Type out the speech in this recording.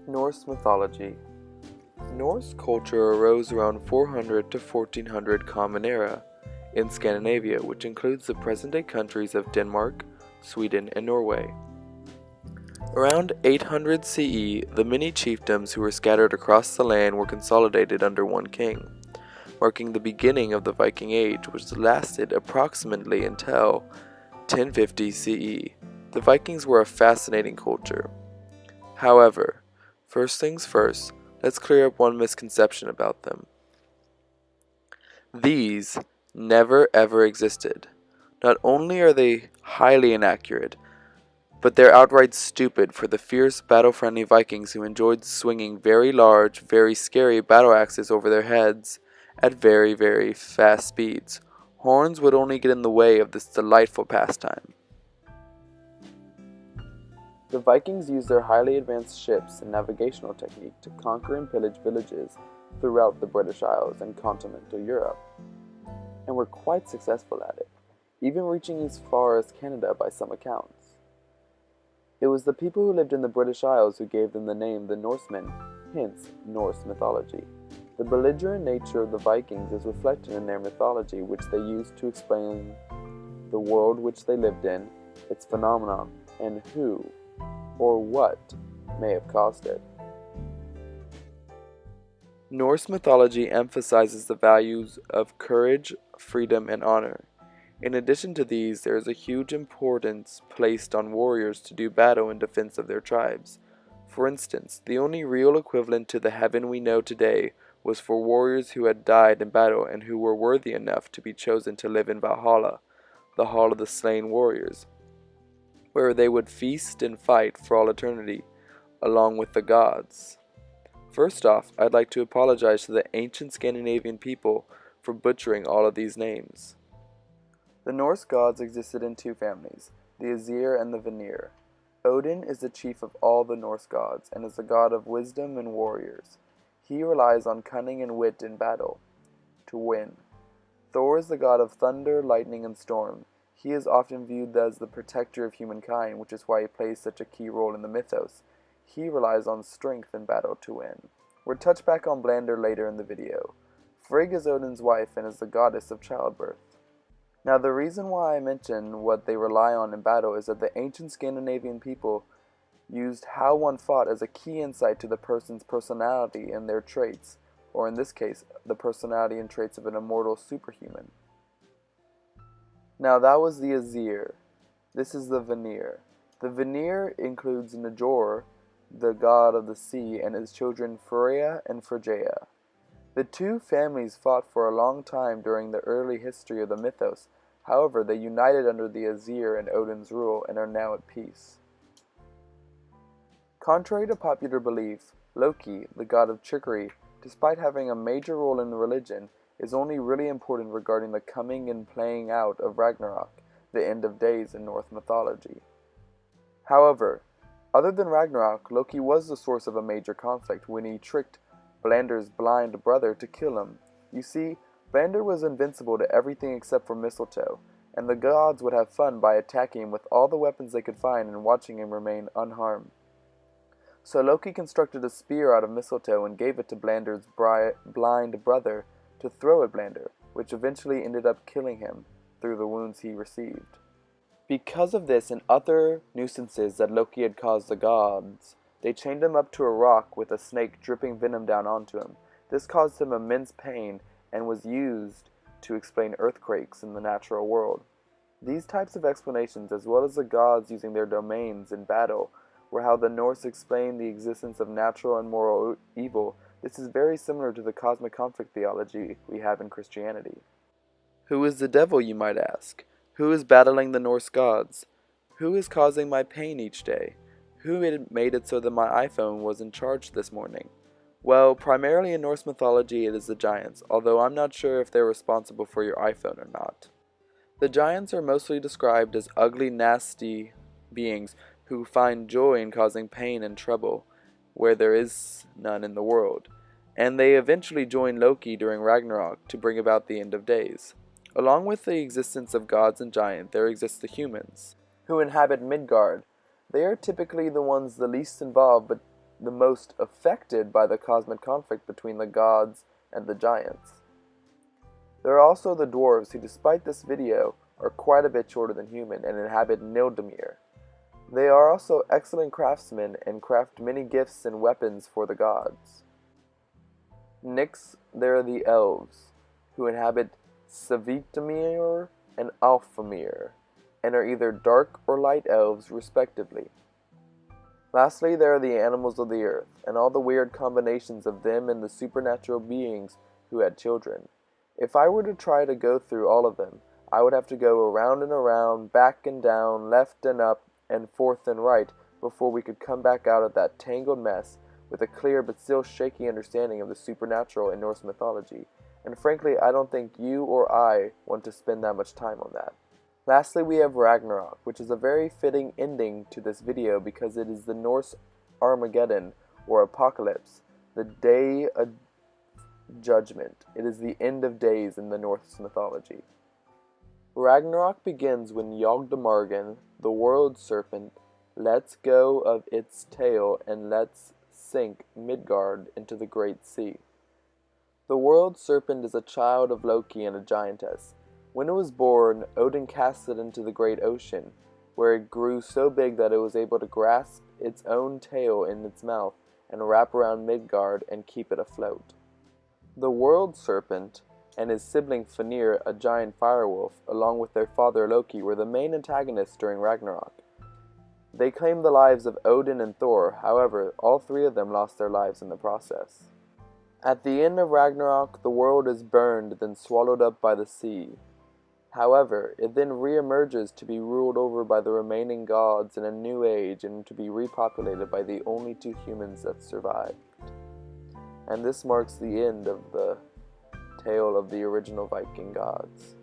Norse Mythology. Norse culture arose around 400 to 1400 Common Era in Scandinavia, which includes the present-day countries of Denmark, Sweden, and Norway. Around 800 CE, the many chiefdoms who were scattered across the land were consolidated under one king, marking the beginning of the Viking Age, which lasted approximately until 1050 CE. The Vikings were a fascinating culture. However, first things first, let's clear up one misconception about them. These never ever existed. Not only are they highly inaccurate, but they're outright stupid for the fierce battle-friendly Vikings who enjoyed swinging very large, very scary battle axes over their heads at very, very fast speeds. Horns would only get in the way of this delightful pastime. The Vikings used their highly advanced ships and navigational technique to conquer and pillage villages throughout the British Isles and continental Europe, and were quite successful at it, even reaching as far as Canada by some accounts. It was the people who lived in the British Isles who gave them the name the Norsemen, hence Norse mythology. The belligerent nature of the Vikings is reflected in their mythology, which they used to explain the world which they lived in, its phenomena, and who or what may have caused it. Norse mythology emphasizes the values of courage, freedom, and honor. In addition to these, there is a huge importance placed on warriors to do battle in defense of their tribes. For instance, the only real equivalent to the heaven we know today was for warriors who had died in battle and who were worthy enough to be chosen to live in Valhalla, the Hall of the Slain Warriors, where they would feast and fight for all eternity, along with the gods. First off, I'd like to apologize to the ancient Scandinavian people for butchering all of these names. The Norse gods existed in two families, the Aesir and the Vanir. Odin is the chief of all the Norse gods, and is the god of wisdom and warriors. He relies on cunning and wit in battle to win. Thor is the god of thunder, lightning, and storm. He is often viewed as the protector of humankind, which is why he plays such a key role in the mythos. He relies on strength in battle to win. We'll touch back on Blandr later in the video. Frigg is Odin's wife and is the goddess of childbirth. Now the reason why I mention what they rely on in battle is that the ancient Scandinavian people used how one fought as a key insight to the person's personality and their traits, or in this case, the personality and traits of an immortal superhuman. Now that was the Aesir. This is the Vanir. The Vanir includes Njord, the god of the sea, and his children Freya and Frigea. The two families fought for a long time during the early history of the mythos. However, they united under the Aesir and Odin's rule and are now at peace. Contrary to popular belief, Loki, the god of trickery, despite having a major role in religion, is only really important regarding the coming and playing out of Ragnarok, the end of days in Norse mythology. However, other than Ragnarok, Loki was the source of a major conflict when he tricked Blandr's blind brother to kill him. You see, Blandr was invincible to everything except for mistletoe, and the gods would have fun by attacking him with all the weapons they could find and watching him remain unharmed. So Loki constructed a spear out of mistletoe and gave it to Blandr's blind brother to throw at Blandr, which eventually ended up killing him through the wounds he received. Because of this and other nuisances that Loki had caused the gods, they chained him up to a rock with a snake dripping venom down onto him. This caused him immense pain and was used to explain earthquakes in the natural world. These types of explanations, as well as the gods using their domains in battle, were how the Norse explained the existence of natural and moral evil. This is very similar to the cosmic conflict theology we have in Christianity. Who is the devil, you might ask? Who is battling the Norse gods? Who is causing my pain each day? Who made it so that my iPhone was in charge this morning? Well, primarily in Norse mythology it is the giants, although I'm not sure if they're responsible for your iPhone or not. The giants are mostly described as ugly, nasty beings who find joy in causing pain and trouble where there is none in the world, and they eventually join Loki during Ragnarok to bring about the end of days. Along with the existence of gods and giants, there exist the humans, who inhabit Midgard. They are typically the ones the least involved, but the most affected by the cosmic conflict between the gods and the giants. There are also the dwarves who, despite this video, are quite a bit shorter than human and inhabit Nildamir. They are also excellent craftsmen and craft many gifts and weapons for the gods. Next, there are the elves, who inhabit Savitamir and Alfamir, and are either dark or light elves respectively. Lastly, there are the animals of the earth, and all the weird combinations of them and the supernatural beings who had children. If I were to try to go through all of them, I would have to go around and around, back and down, left and up, and forth and right, before we could come back out of that tangled mess with a clear but still shaky understanding of the supernatural in Norse mythology, and frankly I don't think you or I want to spend that much time on that. Lastly, we have Ragnarok, which is a very fitting ending to this video because it is the Norse Armageddon, or apocalypse, the day of judgment. It is the end of days in the Norse mythology. Ragnarok begins when Yogdamargen, the world serpent, lets go of its tail and lets sink Midgard into the great sea. The world serpent is a child of Loki and a giantess. When it was born, Odin cast it into the great ocean, where it grew so big that it was able to grasp its own tail in its mouth and wrap around Midgard and keep it afloat. The world serpent and his sibling Fenrir, a giant firewolf, along with their father Loki, were the main antagonists during Ragnarok. They claimed the lives of Odin and Thor, however, all three of them lost their lives in the process. At the end of Ragnarok, the world is burned, then swallowed up by the sea. However, it then re-emerges to be ruled over by the remaining gods in a new age and to be repopulated by the only two humans that survived. And this marks the end of the tale of the original Viking gods.